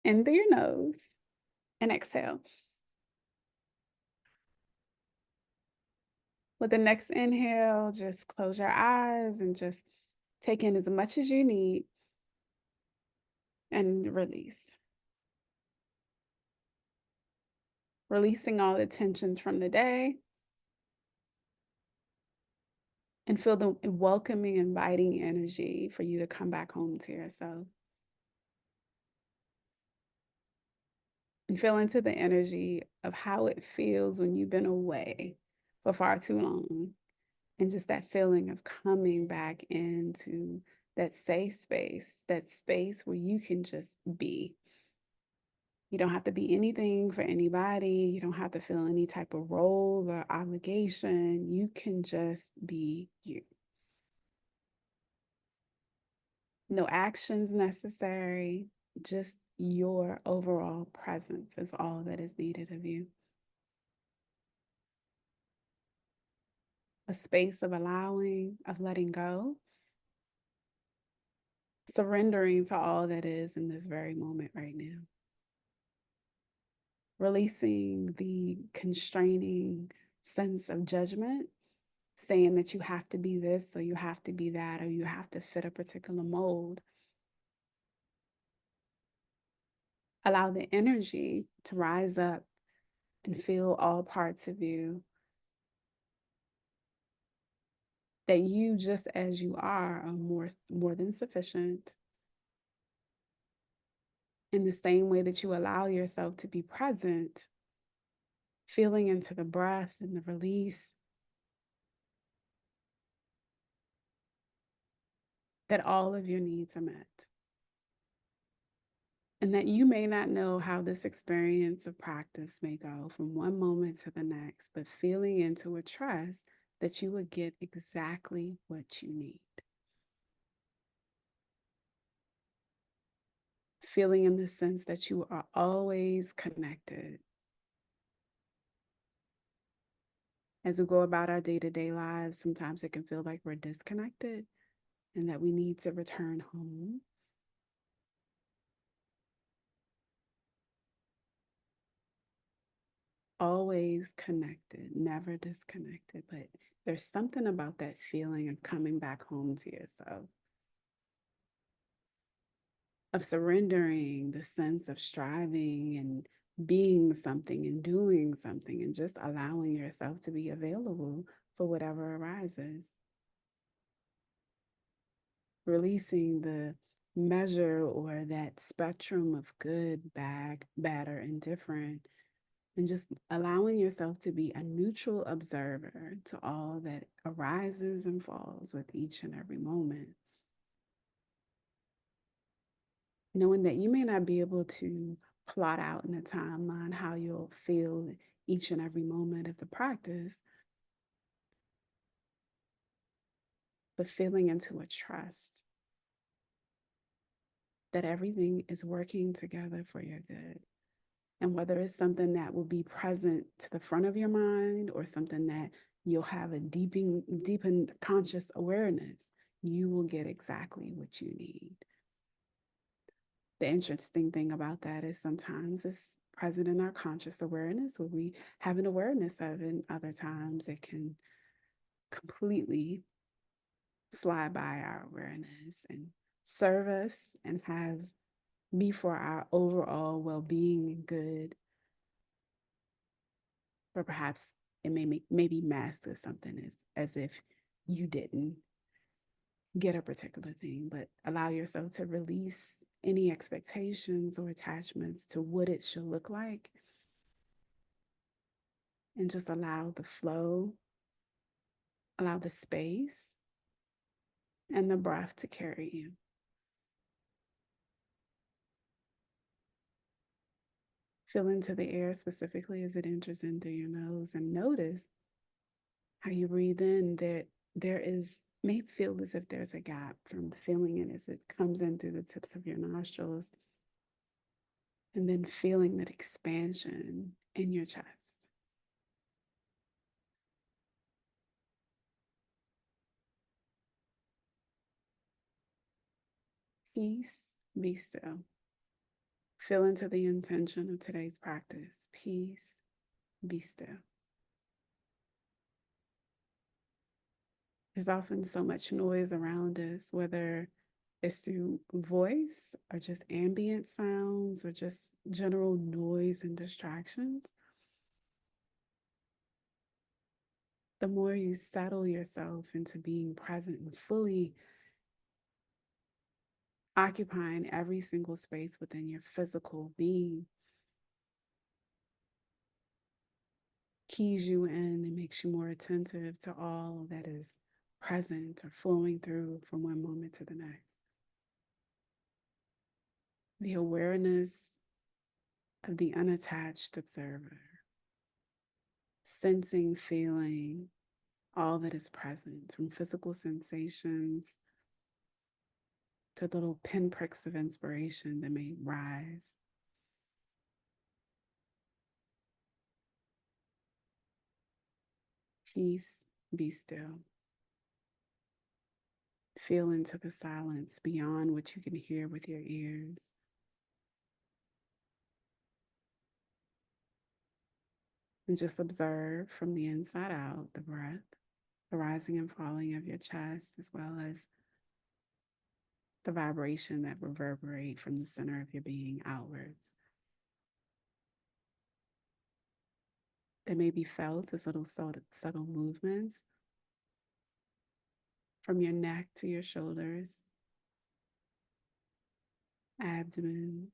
In through your nose and exhale. With the next inhale, just close your eyes and just take in as much as you need and release. Releasing all the tensions from the day and feel the welcoming, inviting energy for you to come back home to yourself. And feel into the energy of how it feels when you've been away for far too long. And just that feeling of coming back into that safe space, that space where you can just be. You don't have to be anything for anybody. You don't have to fill any type of role or obligation. You can just be you. No actions necessary, just your overall presence is all that is needed of you. A space of allowing, of letting go, surrendering to all that is in this very moment right now. Releasing the constraining sense of judgment, saying that you have to be this or you have to be that or you have to fit a particular mold. Allow the energy to rise up and feel all parts of you, that you just as you are more than sufficient. In the same way that you allow yourself to be present, feeling into the breath and the release, that all of your needs are met. And that you may not know how this experience of practice may go from one moment to the next, but feeling into a trust that you will get exactly what you need. Feeling in the sense that you are always connected. As we go about our day-to-day lives, sometimes it can feel like we're disconnected and that we need to return home. Always connected, never disconnected, but there's something about that feeling of coming back home to yourself, of surrendering the sense of striving and being something and doing something and just allowing yourself to be available for whatever arises. Releasing the measure or that spectrum of good, bad, or indifferent, and just allowing yourself to be a neutral observer to all that arises and falls with each and every moment. Knowing that you may not be able to plot out in a timeline how you'll feel each and every moment of the practice, but feeling into a trust that everything is working together for your good. And whether it's something that will be present to the front of your mind or something that you'll have a deepened conscious awareness, you will get exactly what you need. The interesting thing about that is sometimes it's present in our conscious awareness where we have an awareness of it, and other times it can completely slide by our awareness and serve us and have be for our overall well-being and good. Or perhaps it may be masked as something as if you didn't get a particular thing, but allow yourself to release any expectations or attachments to what it should look like and just allow the flow, allow the space and the breath to carry you. Feel into the air specifically as it enters in through your nose and notice how you breathe in. There is may feel as if there's a gap from the feeling it as it comes in through the tips of your nostrils, and then feeling that expansion in your chest. Peace, be still. Feel into the intention of today's practice. Peace, be still. There's often so much noise around us, whether it's through voice or just ambient sounds or just general noise and distractions. The more you settle yourself into being present and fully occupying every single space within your physical being, keys you in and makes you more attentive to all that is present or flowing through from one moment to the next. The awareness of the unattached observer, sensing, feeling all that is present, from physical sensations to little pinpricks of inspiration that may rise. Peace, be still. Feel into the silence beyond what you can hear with your ears. And just observe from the inside out the breath, the rising and falling of your chest, as well as the vibration that reverberate from the center of your being outwards. They may be felt as little subtle movements from your neck to your shoulders, abdomen,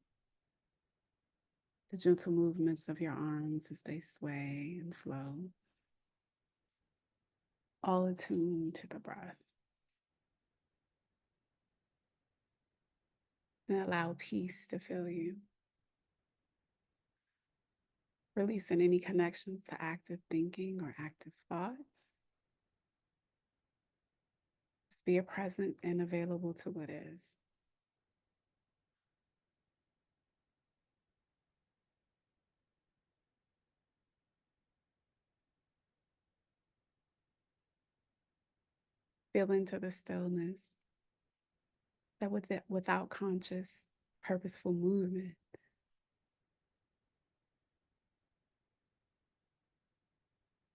the gentle movements of your arms as they sway and flow, all attuned to the breath. And allow peace to fill you, releasing any connections to active thinking or active thought. Just be present and available to what is. Feel into the stillness that without conscious, purposeful movement,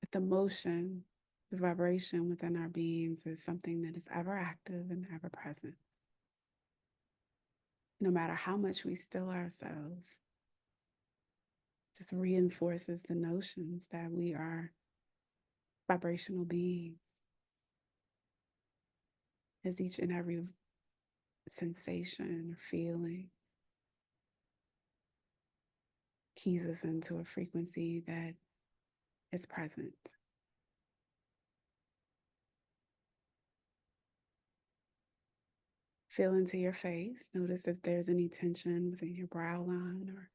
with the motion, the vibration within our beings is something that is ever active and ever present. No matter how much we still ourselves, just reinforces the notions that we are vibrational beings, as each and every sensation or feeling keys us into a frequency that is present. Feel into your face. Notice if there's any tension within your brow line or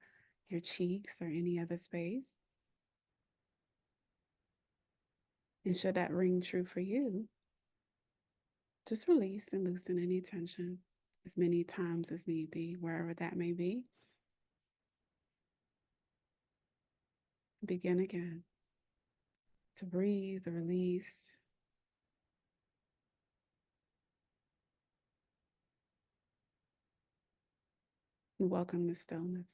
your cheeks or any other space. And should that ring true for you, just release and loosen any tension as many times as need be, wherever that may be. Begin again to breathe, release, and welcome the stillness.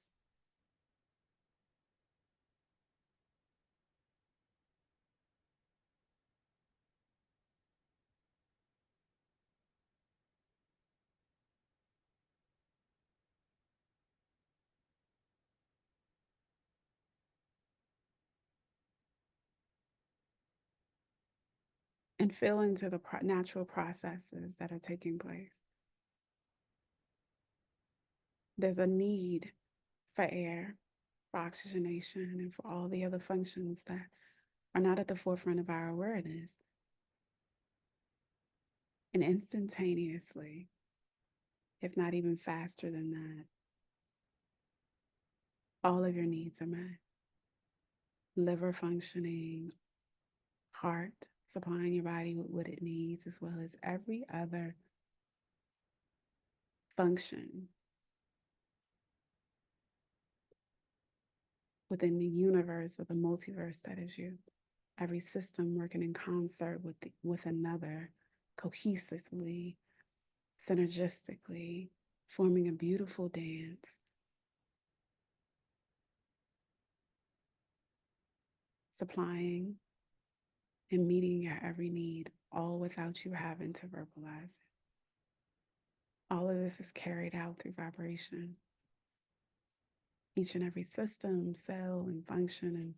And feel into the natural processes that are taking place. There's a need for air, for oxygenation, and for all the other functions that are not at the forefront of our awareness. And instantaneously, if not even faster than that, all of your needs are met. Liver functioning, heart supplying your body with what it needs, as well as every other function within the universe or the multiverse that is you. Every system working in concert with another, cohesively, synergistically, forming a beautiful dance. supplying and meeting your every need, all without you having to verbalize it. All of this is carried out through vibration. Each and every system, cell, and function and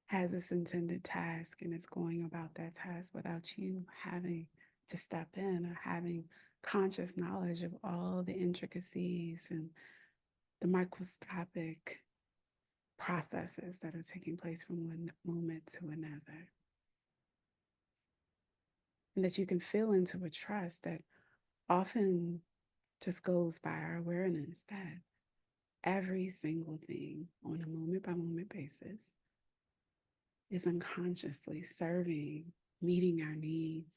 has its intended task, and it's going about that task without you having to step in or having conscious knowledge of all the intricacies and the microscopic processes that are taking place from one moment to another. And that you can feel into a trust that often just goes by our awareness that every single thing on a moment by moment basis is unconsciously serving, meeting our needs.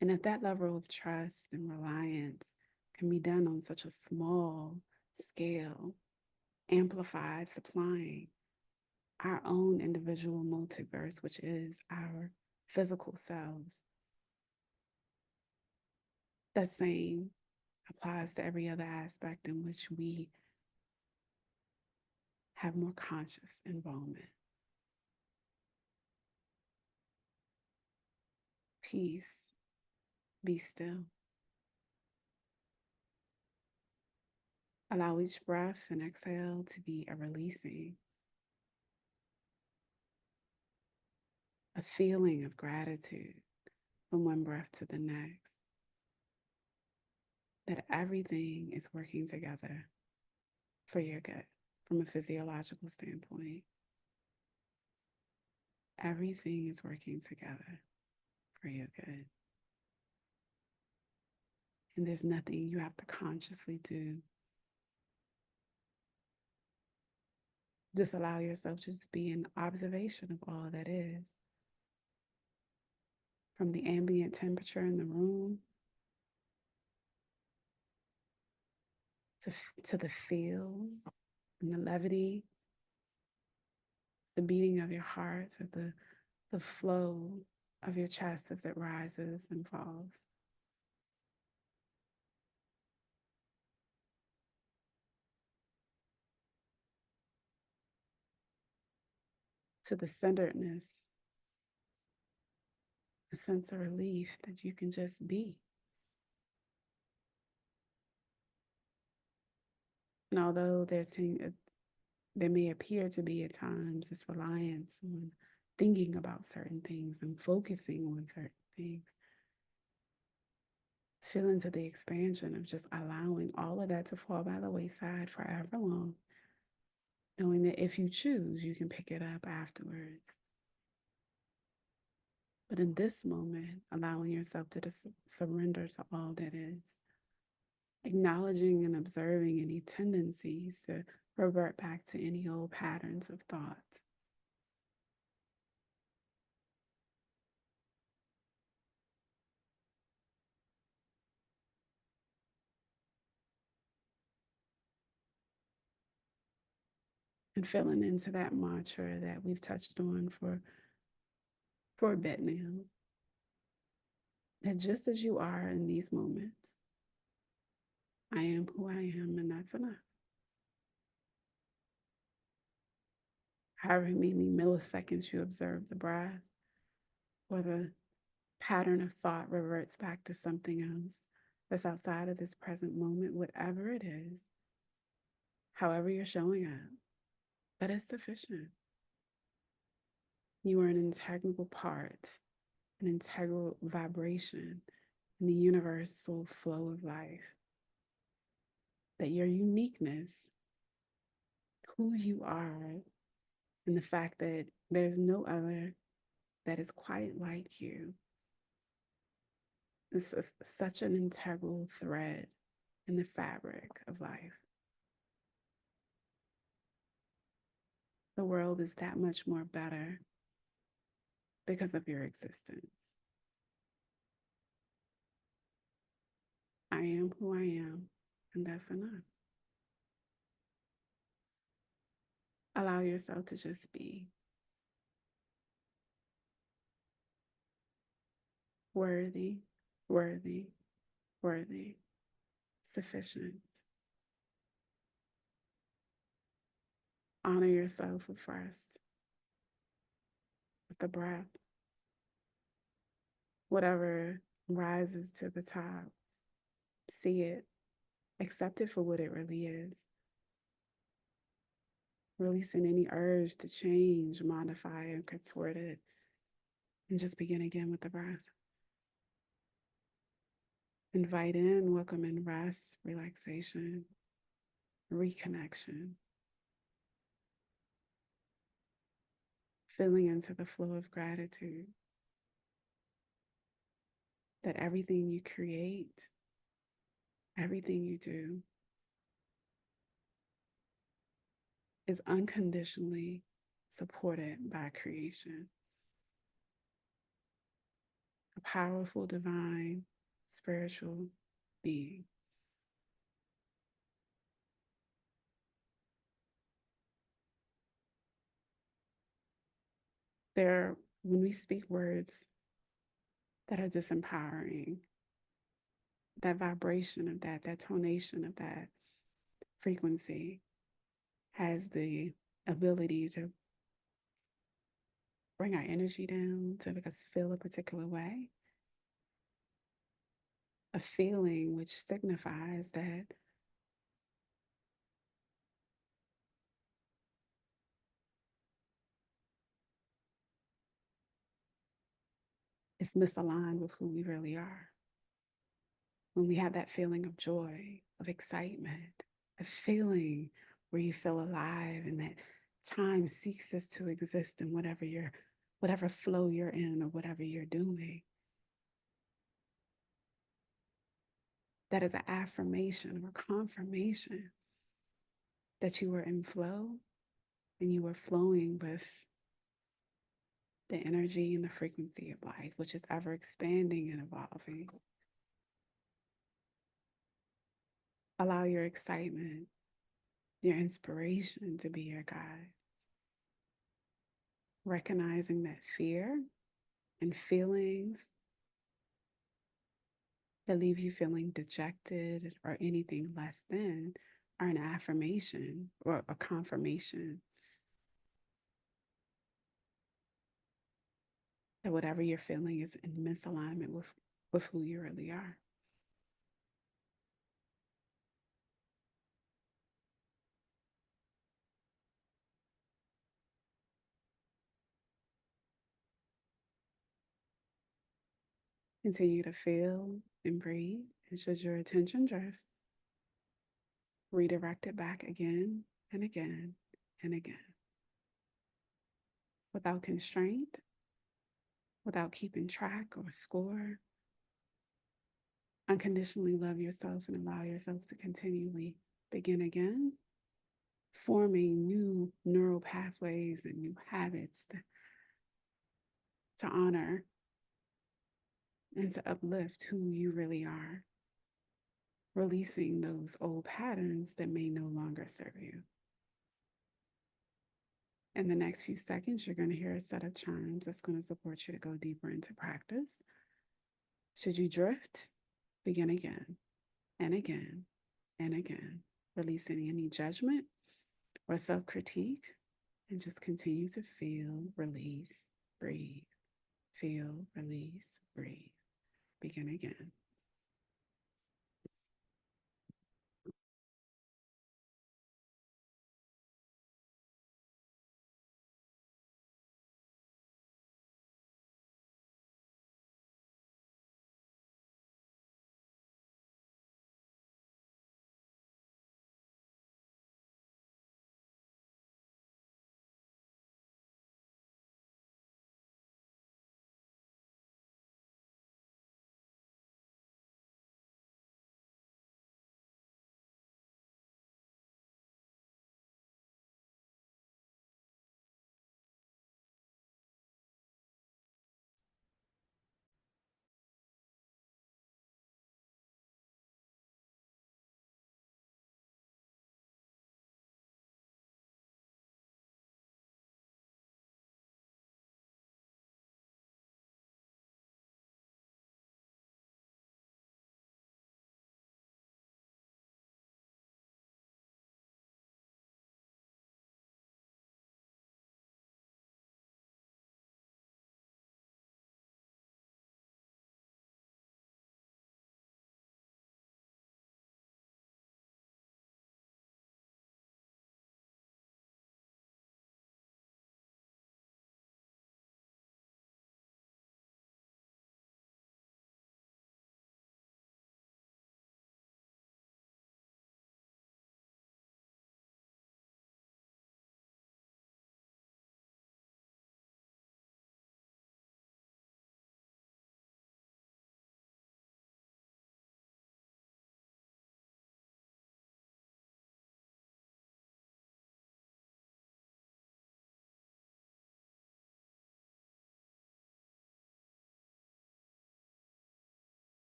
And if that level of trust and reliance can be done on such a small scale, amplified, supplying our own individual multiverse, which is our physical selves, that same applies to every other aspect in which we have more conscious involvement. Peace, be still. Allow each breath and exhale to be a releasing, a feeling of gratitude from one breath to the next, that everything is working together for your good from a physiological standpoint. Everything is working together for your good. And there's nothing you have to consciously do. Just allow yourself to just be in observation of all that is. From the ambient temperature in the room to the feel and the levity, the beating of your heart, to the flow of your chest as it rises and falls. To the centeredness, a sense of relief that you can just be. And although there may appear to be at times this reliance on thinking about certain things and focusing on certain things, feel into the expansion of just allowing all of that to fall by the wayside forever long, knowing that if you choose, you can pick it up afterwards. But in this moment, allowing yourself to just surrender to all that is, acknowledging and observing any tendencies to revert back to any old patterns of thought. And feeling into that mantra that we've touched on for a bit now, that just as you are in these moments, I am who I am, and that's enough. However many milliseconds you observe the breath, or the pattern of thought reverts back to something else that's outside of this present moment, whatever it is, however you're showing up, that is sufficient. You are an integral part, an integral vibration in the universal flow of life. That your uniqueness, who you are, and the fact that there's no other that is quite like you, is such an integral thread in the fabric of life. The world is that much more better because of your existence. I am who I am, and that's enough. Allow yourself to just be worthy, worthy, worthy. sufficient. Honor yourself with rest, with the breath, whatever rises to the top. See it, accept it for what it really is. Releasing any urge to change, modify, and contort it. And just begin again with the breath. Invite in, welcome in rest, relaxation, reconnection. Filling into the flow of gratitude that everything you create, everything you do is unconditionally supported by creation. A powerful, divine, spiritual being. When we speak words that are disempowering, that vibration of that tonation of that frequency has the ability to bring our energy down, to make us feel a particular way. A feeling which signifies that it's misaligned with who we really are. When we have that feeling of joy, of excitement, a feeling where you feel alive and that time ceases to exist in whatever flow you're in or whatever you're doing. That is an affirmation or confirmation that you were in flow and you were flowing with the energy and the frequency of life, which is ever expanding and evolving. Allow your excitement, your inspiration to be your guide. Recognizing that fear and feelings that leave you feeling dejected or anything less than are an affirmation or a confirmation that whatever you're feeling is in misalignment with who you really are. Continue to feel and breathe, and should your attention drift, redirect it back again and again and again. Without constraint, without keeping track or score. Unconditionally love yourself and allow yourself to continually begin again, forming new neural pathways and new habits to honor and to uplift who you really are, releasing those old patterns that may no longer serve you. In the next few seconds, you're going to hear a set of chimes that's going to support you to go deeper into practice. Should you drift, begin again and again and again, releasing any judgment or self-critique, and just continue to feel, release, breathe, feel, release, breathe. Begin again.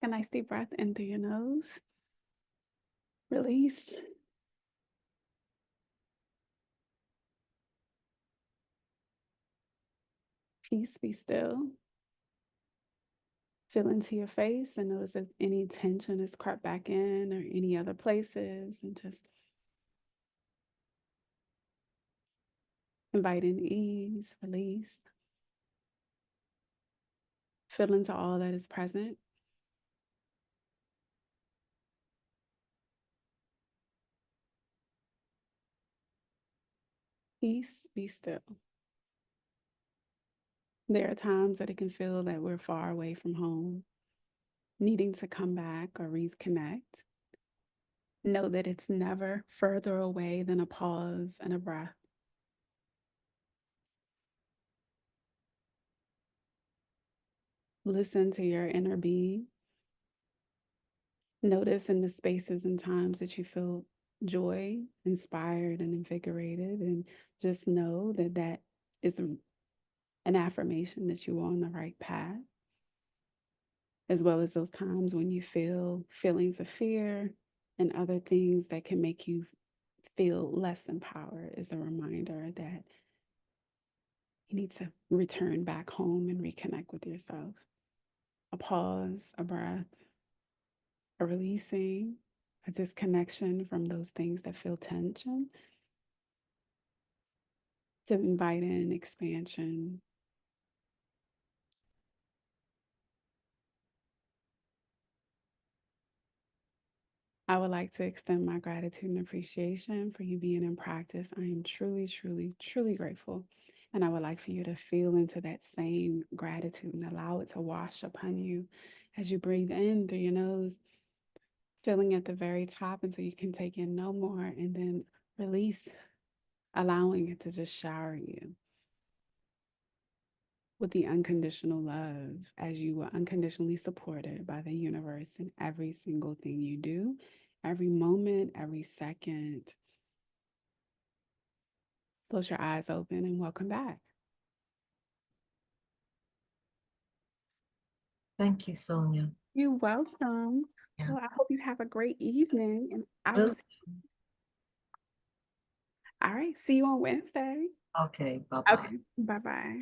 A nice deep breath in through your nose. Release. Peace, be still. Feel into your face and notice if any tension has crept back in or any other places, and just invite in ease, release. Feel into all that is present. Peace, be still. There are times that it can feel that we're far away from home, needing to come back or reconnect. Know that it's never further away than a pause and a breath. Listen to your inner being. Notice in the spaces and times that you feel joy, inspired, and invigorated, and just know that that is an affirmation that you're on the right path, as well as those times when you feel feelings of fear and other things that can make you feel less empowered, is a reminder that you need to return back home and reconnect with yourself. A pause, a breath, a releasing, a disconnection from those things that feel tension, to invite in expansion. I would like to extend my gratitude and appreciation for you being in practice. I am truly, truly, truly grateful. And I would like for you to feel into that same gratitude and allow it to wash upon you as you breathe in through your nose, filling at the very top until you can take in no more, and then release, allowing it to just shower you with the unconditional love as you were unconditionally supported by the universe in every single thing you do, every moment, every second. Close your eyes open and welcome back. Thank you, Sonia. You're welcome. Yeah. Well, I hope you have a great evening, and I will Well, see. All right, see you on Wednesday. okay, bye-bye. Okay, bye bye.